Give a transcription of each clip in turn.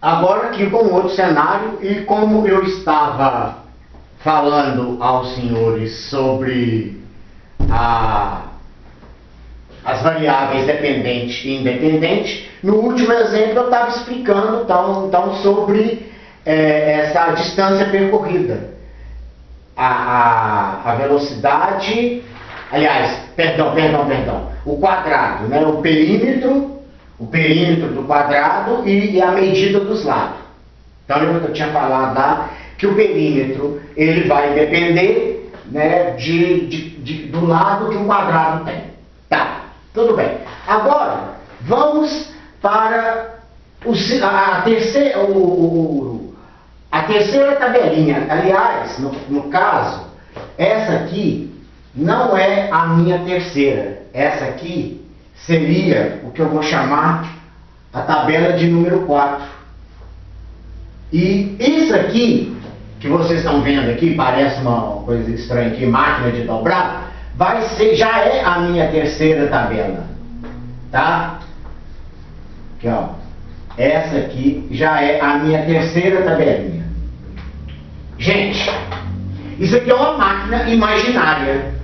Agora aqui com outro cenário, e como eu estava falando aos senhores sobre as variáveis dependente e independente, no último exemplo eu estava explicando então sobre essa distância percorrida. A velocidade, aliás, perdão, o quadrado, né? O perímetro do quadrado e a medida dos lados. Então eu tinha falado lá que o perímetro ele vai depender, né, do lado que o quadrado tem. Tá, tudo bem. Agora vamos para a terceira tabelinha. Aliás, no caso, essa aqui não é a minha terceira. Essa aqui seria o que eu vou chamar a tabela de número 4. E isso aqui, que vocês estão vendo aqui, parece uma coisa estranha aqui, máquina de dobrar, já é a minha terceira tabela. Tá? Aqui, ó. Essa aqui já é a minha terceira tabelinha. Gente, isso aqui é uma máquina imaginária.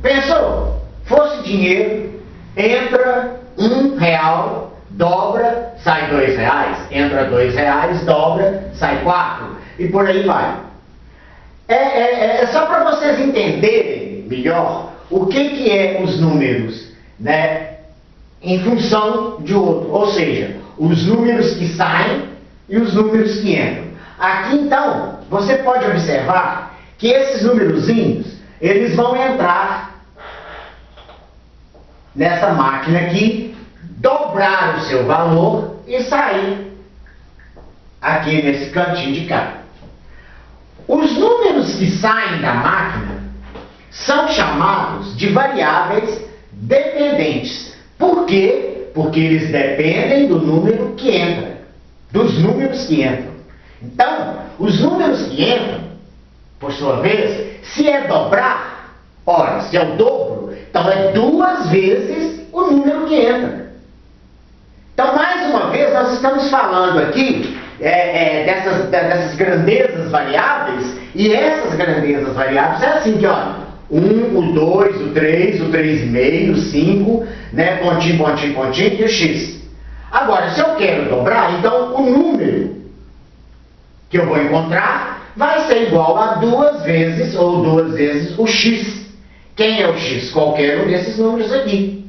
Pensou? Fosse dinheiro, entra R$1, dobra, sai R$2, entra R$2, dobra, sai 4, e por aí vai. É só para vocês entenderem melhor o que é os números, né, em função de outro, ou seja, os números que saem e os números que entram. Aqui então, você pode observar que esses numerozinhos, eles vão entrar nessa máquina aqui, dobrar o seu valor e sair aqui nesse cantinho de cá. Os números que saem da máquina são chamados de variáveis dependentes. Por quê? Porque eles dependem do número que entra, dos números que entram. Então, os números que entram, por sua vez, se é dobrar, ora, se é o dobro, então é 2 vezes o número que entra. Então, mais uma vez, nós estamos falando aqui dessas grandezas variáveis, e essas grandezas variáveis é assim que, olha, 1, o 2, o 3, o 3,5, o 5, né, pontinho, pontinho, pontinho, e o x. Agora, se eu quero dobrar, então o número que eu vou encontrar vai ser igual a 2 vezes, ou 2 vezes, o x. Quem é o x? Qualquer um desses números aqui.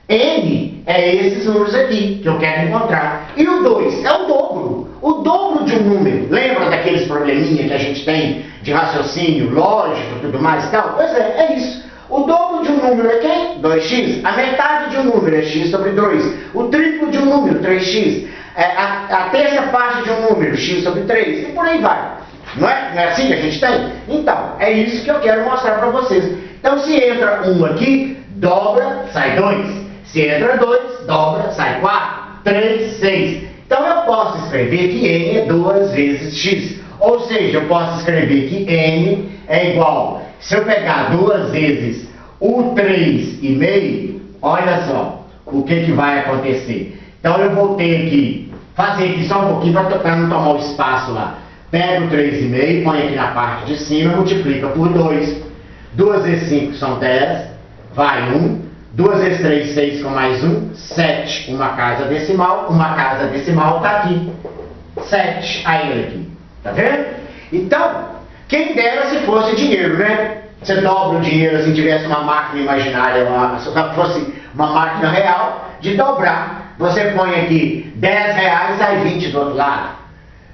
N é esses números aqui que eu quero encontrar. E o 2 é o dobro. O dobro de um número. Lembra daqueles probleminha que a gente tem de raciocínio lógico e tudo mais e tal? Pois é isso. O dobro de um número é quem? 2x. A metade de um número é x sobre 2. O triplo de um número, 3x. A terça parte de um número, x sobre 3. E por aí vai. Não é assim que a gente tem? Então, é isso que eu quero mostrar para vocês. Então, se entra 1 aqui, dobra, sai 2. Se entra 2, dobra, sai 4, 3, 6. Então eu posso escrever que n é 2 vezes x. Ou seja, eu posso escrever que n é igual. Se eu pegar 2 vezes o 3,5, olha só o que vai acontecer. Então eu vou ter que fazer aqui só um pouquinho para não tomar o espaço lá. Pega o 3,5, põe aqui na parte de cima, multiplica por 2. 2 vezes 5 são 10, vai 1. 2 vezes 3, 6 com mais 1, 7. Uma casa decimal está aqui. 7, aí ele aqui. Tá vendo? Então, quem dera se fosse dinheiro, né? Você dobra o dinheiro se tivesse uma máquina imaginária, se fosse uma máquina real, de dobrar. Você põe aqui R$10, sai 20 do outro lado.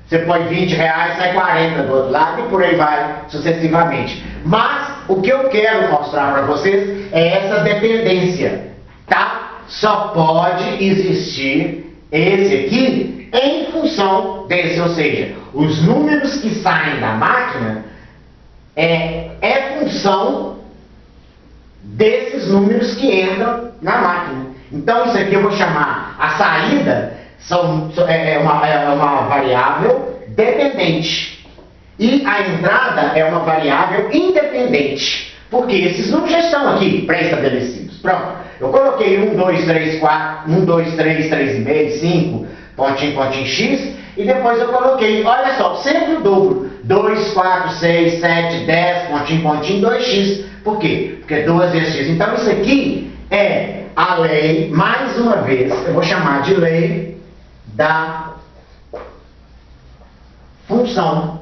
Você põe R$20, sai 40 do outro lado e por aí vai sucessivamente. Mas o que eu quero mostrar para vocês é essa dependência, tá? Só pode existir esse aqui em função desse, ou seja, os números que saem da máquina é função desses números que entram na máquina. Então isso aqui eu vou chamar a saída, é uma variável dependente. E a entrada é uma variável independente. Porque esses números já estão aqui pré-estabelecidos. Pronto. Eu coloquei 1, 2, 3, 4, 1, 2, 3, 3,5, 5, pontinho, pontinho, x, e depois eu coloquei, olha só, sempre o dobro, 2, 4, 6, 7, 10, pontinho, pontinho, 2x. Por quê? Porque 2 vezes x. Então isso aqui é a lei, mais uma vez, eu vou chamar de lei da função,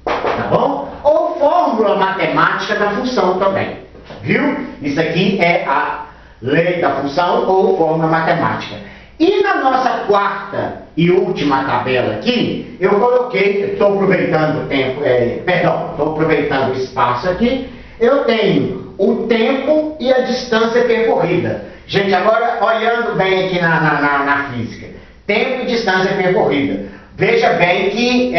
tá bom? Ou fórmula matemática da função também, viu? Isso aqui é a lei da função ou fórmula matemática. E na nossa quarta e última tabela aqui, eu coloquei, estou aproveitando o tempo, estou aproveitando o espaço aqui, eu tenho o tempo e a distância percorrida. Gente, agora olhando bem aqui na física, tempo e distância percorrida. Veja bem que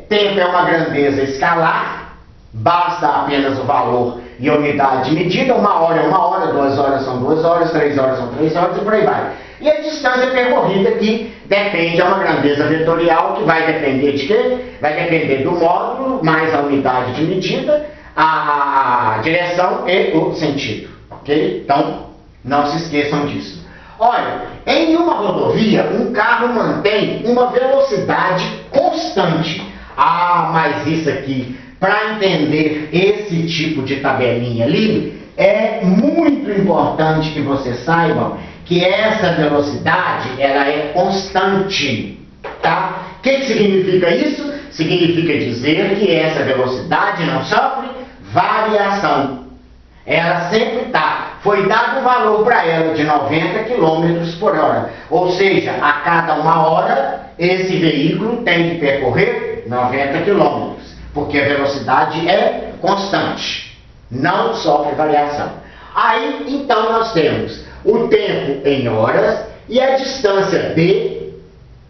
tempo é uma grandeza escalar, basta apenas o valor e a unidade de medida, 1 hora é 1 hora, 2 horas são 2 horas, 3 horas são 3 horas e por aí vai. E a distância percorrida que depende, é uma grandeza vetorial que vai depender de quê? Vai depender do módulo, mais a unidade de medida, a direção e o sentido, ok? Então, não se esqueçam disso. Olha, em uma rodovia, um carro mantém uma velocidade constante. Ah, mas isso aqui, para entender esse tipo de tabelinha ali, é muito importante que vocês saibam que essa velocidade, ela é constante, tá? O que significa isso? Significa dizer que essa velocidade não sofre variação. Ela sempre está. Foi dado o valor para ela de 90 km por hora. Ou seja, a cada 1 hora, esse veículo tem que percorrer 90 km. Porque a velocidade é constante. Não sofre variação. Aí, então, nós temos o tempo em horas e a distância d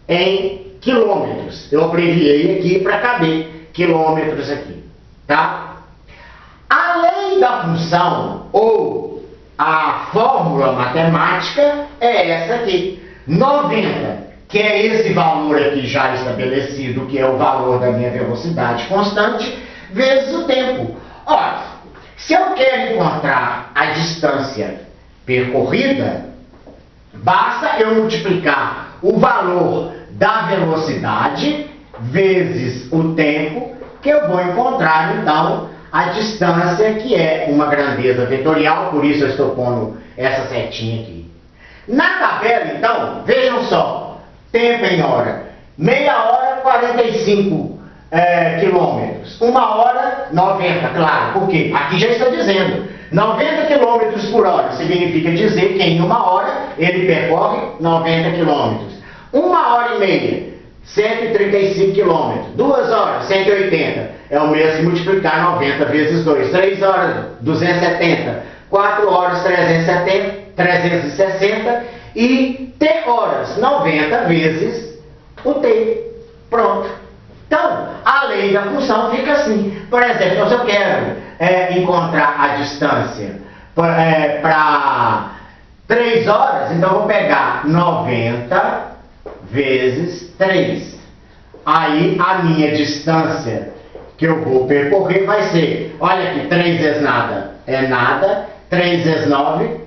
em quilômetros. Eu abreviei aqui para caber quilômetros aqui, tá? A lei da função ou a fórmula matemática é essa aqui. 90, que é esse valor aqui já estabelecido, que é o valor da minha velocidade constante, vezes o tempo. Ora, se eu quero encontrar a distância percorrida, basta eu multiplicar o valor da velocidade vezes o tempo, que eu vou encontrar, então, a distância, que é uma grandeza vetorial, por isso eu estou pondo essa setinha aqui. Na tabela, então, vejam só, tempo em hora, meia hora, 45 quilômetros, 1 hora, 90, claro, por quê? Aqui já está dizendo, 90 km por hora, significa dizer que em 1 hora ele percorre 90 km. 1 hora e meia, 135 km. 2 horas, 180. É o mesmo que multiplicar 90 vezes 2. 3 horas, 270. 4 horas, 360. E T horas, 90 vezes o T. Pronto. Então, a lei da função fica assim. Por exemplo, se eu quero encontrar a distância para 3 horas, então eu vou pegar 90 vezes 3. Aí a minha distância que eu vou percorrer vai ser, olha aqui, 3 vezes nada é nada, 3 vezes 9,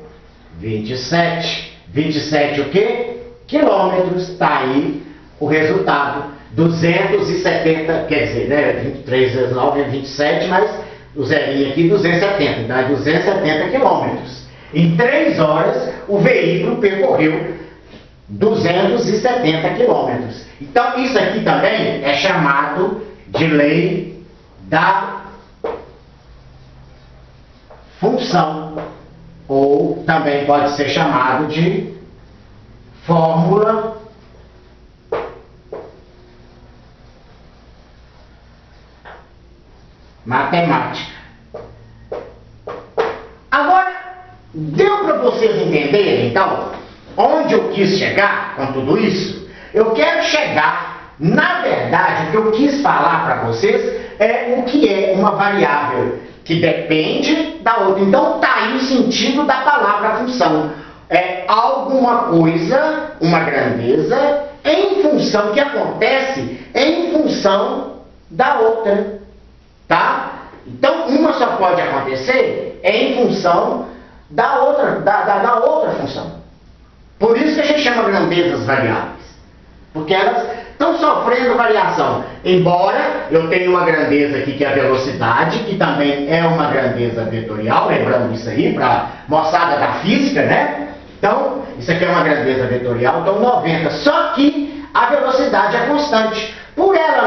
27. 27 o quê? Quilômetros. Está aí o resultado. 270, quer dizer, né, 23 vezes 9 é 27, mas o zerinho aqui, 270, dá 270 quilômetros. Em 3 horas, o veículo percorreu 270 quilômetros. Então, isso aqui também é chamado de lei da função, ou também pode ser chamado de fórmula matemática. Agora, deu para vocês entenderem, então, onde eu quis chegar com tudo isso? Eu quero chegar, na verdade, o que eu quis falar para vocês é o que é uma variável que depende da outra. Então, está aí o sentido da palavra função. É alguma coisa, uma grandeza, em função, que acontece em função da outra. Tá? Então, uma só pode acontecer em função da outra função. Por isso que a gente chama grandezas variáveis. Porque elas estão sofrendo variação. Embora eu tenha uma grandeza aqui que é a velocidade, que também é uma grandeza vetorial, lembrando isso aí, para moçada da física, né? Então, isso aqui é uma grandeza vetorial, então 90. Só que a velocidade é constante. Por ela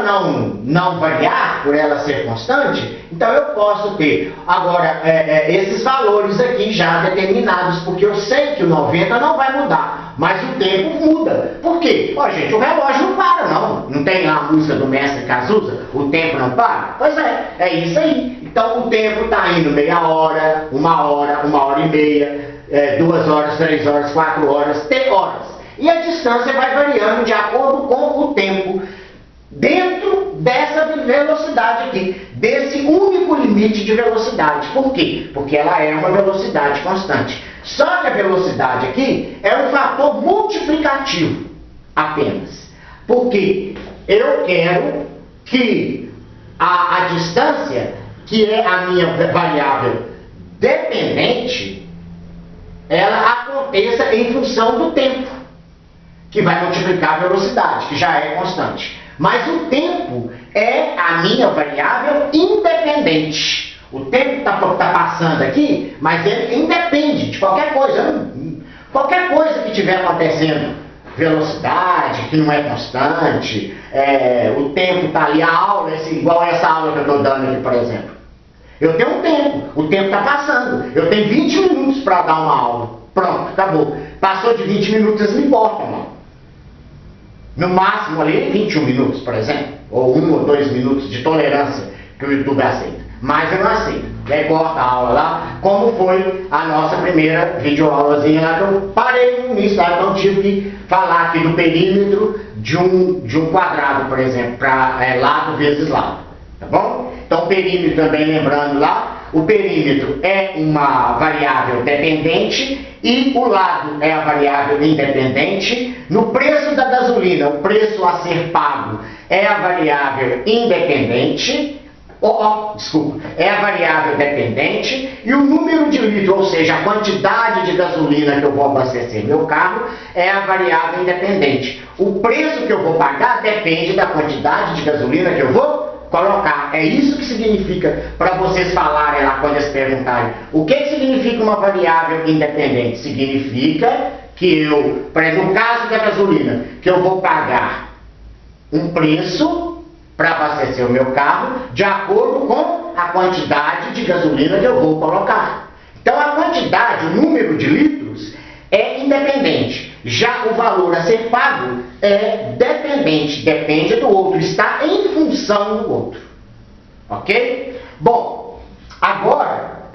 não variar, por ela ser constante, então eu posso ter agora esses valores aqui já determinados, porque eu sei que o 90 não vai mudar, mas o tempo muda. Por quê? Ó, gente, o relógio não para, não. Não tem lá a música do Mestre Cazuza? O tempo não para? Pois é isso aí. Então o tempo está indo meia hora, uma hora e meia, 2 horas, 3 horas, 4 horas, tem horas. E a distância vai variando de acordo com o tempo, dentro dessa velocidade aqui, desse único limite de velocidade. Por quê? Porque ela é uma velocidade constante. Só que a velocidade aqui é um fator multiplicativo apenas. Porque eu quero que a distância, que é a minha variável dependente, ela aconteça em função do tempo, que vai multiplicar a velocidade, que já é constante. Mas o tempo é a minha variável independente. O tempo está passando aqui, mas ele independe de qualquer coisa. Qualquer coisa que estiver acontecendo. Velocidade, que não é constante, o tempo está ali, a aula, igual essa aula que eu estou dando aqui, por exemplo. Eu tenho um tempo, o tempo está passando. Eu tenho 20 minutos para dar uma aula. Pronto, acabou. Passou de 20 minutos, eles me botam, não. No máximo ali 21 minutos, por exemplo, ou 1 ou 2 minutos de tolerância que o YouTube aceita. Mas eu não aceito. Aí corta a aula lá, como foi a nossa primeira videoaulazinha lá, que eu parei no início lá, então tive que falar aqui do perímetro de um quadrado, por exemplo, para lado vezes lado. Tá bom? Então o perímetro também, lembrando lá, o perímetro é uma variável dependente e o lado é a variável independente. No preço da gasolina, o preço a ser pago é a variável independente, é a variável dependente, e o número de litros, ou seja, a quantidade de gasolina que eu vou abastecer meu carro, é a variável independente. O preço que eu vou pagar depende da quantidade de gasolina que eu vou colocar. É isso que significa, para vocês falarem lá quando eles perguntarem, o que significa uma variável independente? Significa que eu, por exemplo, no caso da gasolina, que eu vou pagar um preço para abastecer o meu carro de acordo com a quantidade de gasolina que eu vou colocar. Então a quantidade, o número de litros é independente. Já o valor a ser pago é dependente, depende do outro, está em função do outro. Ok? Bom, agora,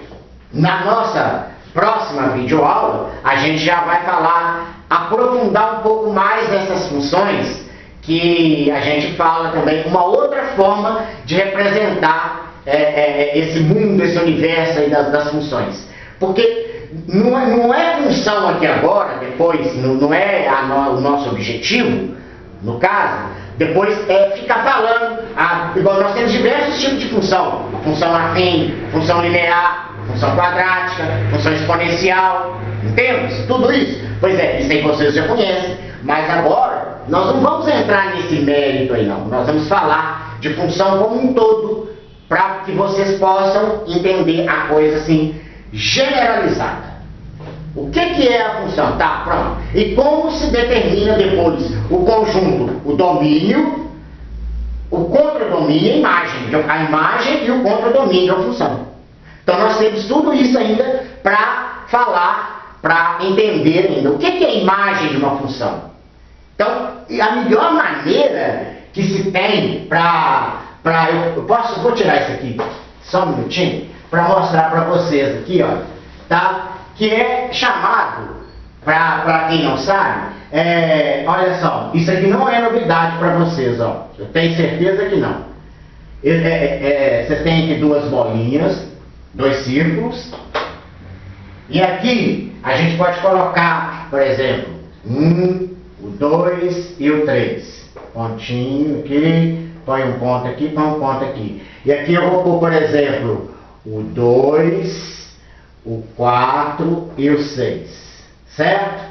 na nossa próxima videoaula, a gente já vai falar, aprofundar um pouco mais dessas funções, que a gente fala também uma outra forma de representar esse mundo, esse universo aí das funções. Porque não é função aqui agora, depois, não é o nosso objetivo, no caso, depois ficar falando, igual nós temos diversos tipos de função, a função afim, função linear, função quadrática, função exponencial, entende? Tudo isso? Pois é, isso aí vocês já conhecem, mas agora nós não vamos entrar nesse mérito aí não, nós vamos falar de função como um todo, para que vocês possam entender a coisa assim, generalizada. O que é a função? Tá, pronto. E como se determina depois o conjunto, o domínio, o contradomínio e a imagem. A imagem e o contradomínio da função. Então nós temos tudo isso ainda para falar, para entender ainda o que é a imagem de uma função. Então, a melhor maneira que se tem vou tirar isso aqui, só um minutinho, para mostrar para vocês aqui, ó, tá? Que é chamado, para quem não sabe, olha só, isso aqui não é novidade para vocês, ó, eu tenho certeza que não. Você tem aqui duas bolinhas, dois círculos, e aqui a gente pode colocar, por exemplo, o 2 e o 3, pontinho aqui, põe um ponto aqui, põe um ponto aqui. E aqui eu vou pôr, por exemplo, o 2, o 4 e o 6, certo?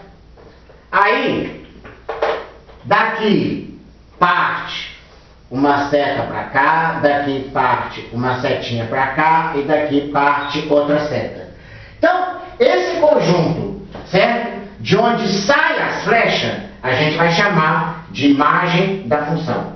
Aí, daqui parte uma seta para cá, daqui parte uma setinha para cá e daqui parte outra seta. Então, esse conjunto, certo? De onde saem as flechas, a gente vai chamar de imagem da função.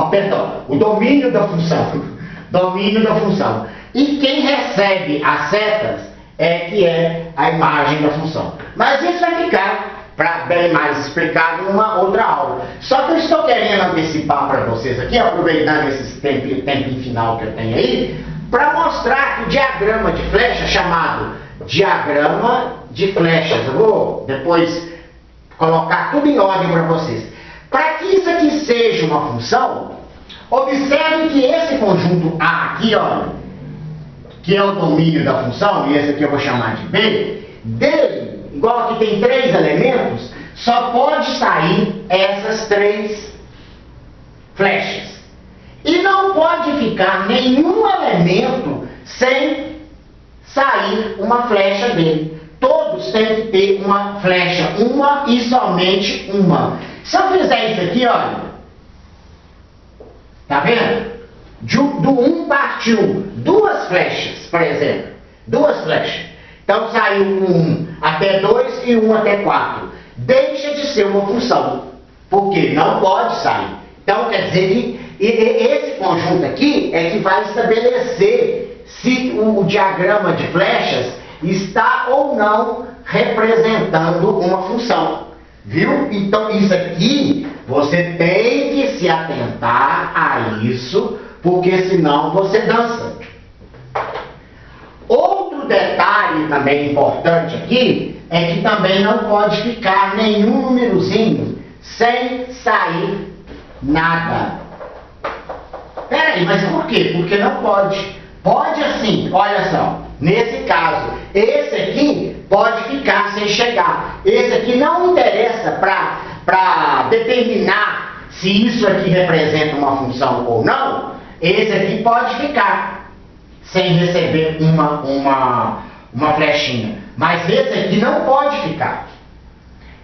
Perdão, o domínio da função. Domínio da função. E quem recebe as setas é a imagem da função. Mas isso vai ficar bem mais explicado em uma outra aula. Só que eu estou querendo antecipar para vocês aqui, aproveitando esse tempinho final que eu tenho aí, para mostrar que o diagrama de flecha, chamado diagrama de flechas, eu vou depois colocar tudo em ordem para vocês. Para que isso aqui seja uma função, observe que esse conjunto A aqui, olha, que é o domínio da função, e esse aqui eu vou chamar de B, dele, igual aqui tem 3 elementos, só pode sair essas 3 flechas. E não pode ficar nenhum elemento sem sair uma flecha dele. Todos têm que ter uma flecha, uma e somente uma. Se eu fizer isso aqui, olha, tá vendo? Do 1 partiu 2 flechas, por exemplo, 2 flechas. Então saiu um até 2 e um até 4. Deixa de ser uma função, porque não pode sair. Então quer dizer que esse conjunto aqui é que vai estabelecer se o diagrama de flechas está ou não representando uma função. Viu? Então isso aqui, você tem que se atentar a isso, porque senão você dança. Outro detalhe também importante aqui, é que também não pode ficar nenhum númerozinho sem sair nada. Peraí, mas por quê? Porque não pode. Pode assim, olha só. Nesse caso, esse aqui pode ficar sem chegar. Esse aqui não interessa para determinar se isso aqui representa uma função ou não. Esse aqui pode ficar sem receber uma flechinha. Mas esse aqui não pode ficar.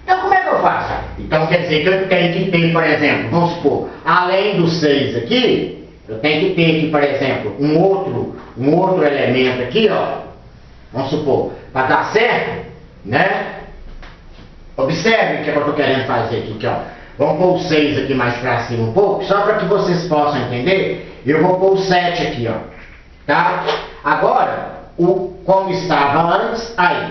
Então como é que eu faço? Então quer dizer que eu tenho que ter, por exemplo, vamos supor, além do 6 aqui, eu tenho que ter aqui, por exemplo, um outro elemento aqui, ó. Vamos supor, para dar certo, né? Observe o que eu estou querendo fazer aqui, ó. Vamos pôr o 6 aqui mais para cima um pouco, só para que vocês possam entender. Eu vou pôr o 7 aqui, ó. Tá? Agora, como estava antes, aí.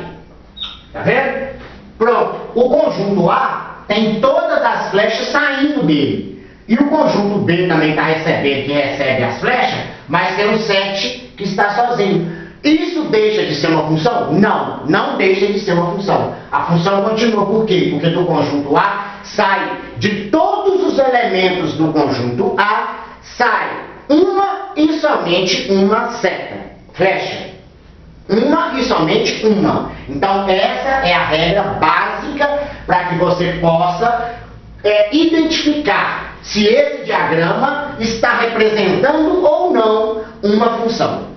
Tá vendo? Pronto. O conjunto A tem todas as flechas saindo dele. E o conjunto B também está recebendo, que recebe as flechas, mas tem o 7 que está sozinho. Isso deixa de ser uma função? Não, não deixa de ser uma função. A função continua, por quê? Porque do conjunto A sai, de todos os elementos do conjunto A, sai uma e somente uma seta, flecha. Uma e somente uma. Então essa é a regra básica para que você possa identificar se esse diagrama está representando ou não uma função.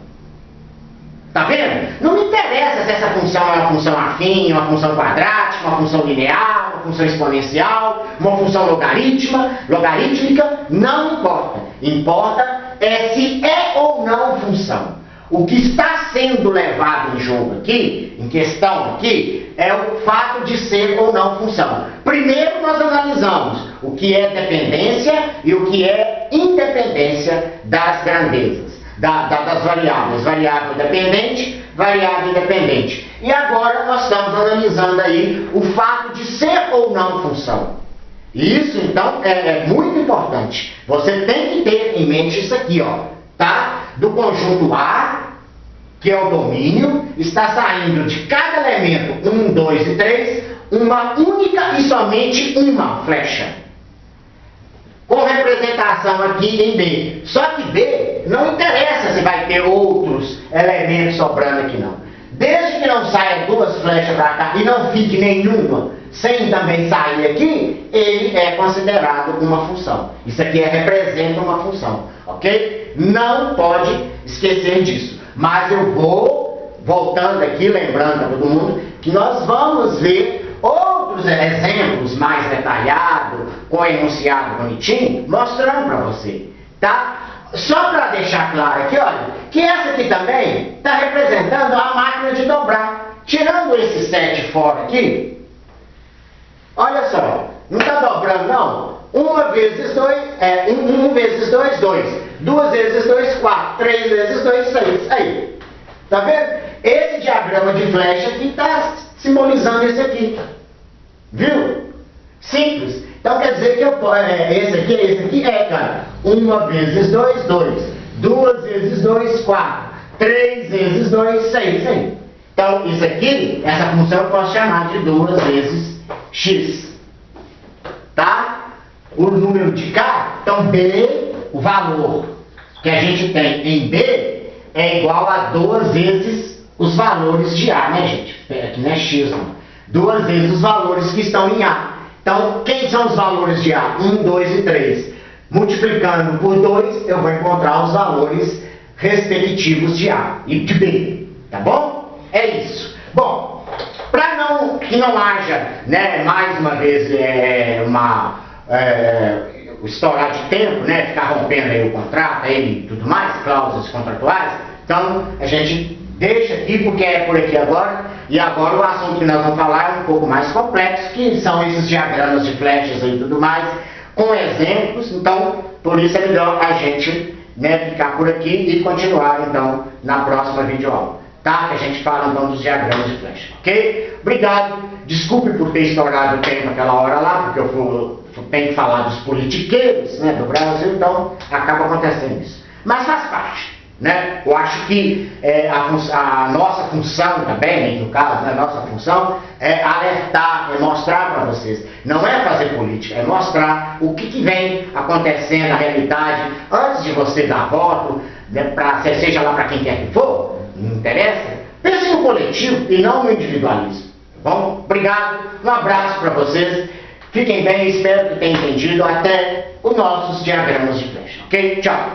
Tá vendo? Não me interessa se essa função é uma função afim, uma função quadrática, uma função linear, uma função exponencial, uma função logarítmica, não importa. Importa é se é ou não função. O que está sendo levado em jogo aqui, em questão aqui, é o fato de ser ou não função. Primeiro nós analisamos o que é dependência e o que é independência das grandezas, das variáveis. Variável dependente, variável independente. E agora nós estamos analisando aí o fato de ser ou não função. Isso então é muito importante. Você tem que ter em mente isso aqui, ó, tá? Do conjunto A, que é o domínio, está saindo de cada elemento 1, 2 e 3, uma única e somente uma flecha. Com representação aqui em B. Só que B não interessa se vai ter outros elementos sobrando aqui não. Desde que não saia 2 flechas para cá e não fique nenhuma sem também sair aqui, ele é considerado uma função. Isso aqui representa uma função, ok? Não pode esquecer disso. Mas eu vou voltando aqui, lembrando para todo mundo, que nós vamos ver outros exemplos mais detalhados, com enunciado bonitinho, mostrando para você, tá? Só para deixar claro aqui, olha, que essa aqui também está representando a máquina de dobrar. Tirando esse 7 fora aqui, olha só, não está dobrando não. 1 vezes 2, 1 vezes 2, 2. 2 vezes 2, 4. 3 vezes 2, 6. Aí, tá vendo? Esse diagrama de flecha aqui está simbolizando esse aqui. Viu? Simples. Então quer dizer que esse aqui é, cara, 1 vezes 2, 2. 2 vezes 2, 4. 3 vezes 2, 6. Aí. Então isso aqui, essa função eu posso chamar de 2 vezes x. Tá? O número de K, então B, o valor que a gente tem em B é igual a 2 vezes os valores de A, né, gente? Aqui não é X, não. 2 vezes os valores que estão em A. Então, quem são os valores de A? 1, 2 e 3. Multiplicando por 2, eu vou encontrar os valores respectivos de A e de B. Tá bom? É isso. Bom, para que não haja, né, mais uma vez, o estourar de tempo, né, ficar rompendo aí o contrato aí, e tudo mais, cláusulas contratuais, então a gente deixa aqui porque é por aqui agora, e agora o assunto que nós vamos falar é um pouco mais complexo, que são esses diagramas de flechas e tudo mais, com exemplos. Então por isso é melhor a gente, né, ficar por aqui e continuar então na próxima videoaula, tá? Que a gente fala então dos diagramas de flecha, ok? Obrigado, desculpe por ter estourado o tempo naquela hora lá, porque eu tenho que falar dos politiqueiros, né, do Brasil, então acaba acontecendo isso. Mas faz parte, né? Eu acho que a nossa função também, no caso, né, a nossa função é alertar, é mostrar para vocês. Não é fazer política, é mostrar o que vem acontecendo na realidade antes de você dar voto, né, seja lá para quem quer que for, não interessa. Pense no coletivo e não no individualismo. Tá bom? Obrigado, um abraço para vocês. Fiquem bem, espero que tenham entendido até os nossos diagramas de flecha, ok? Tchau!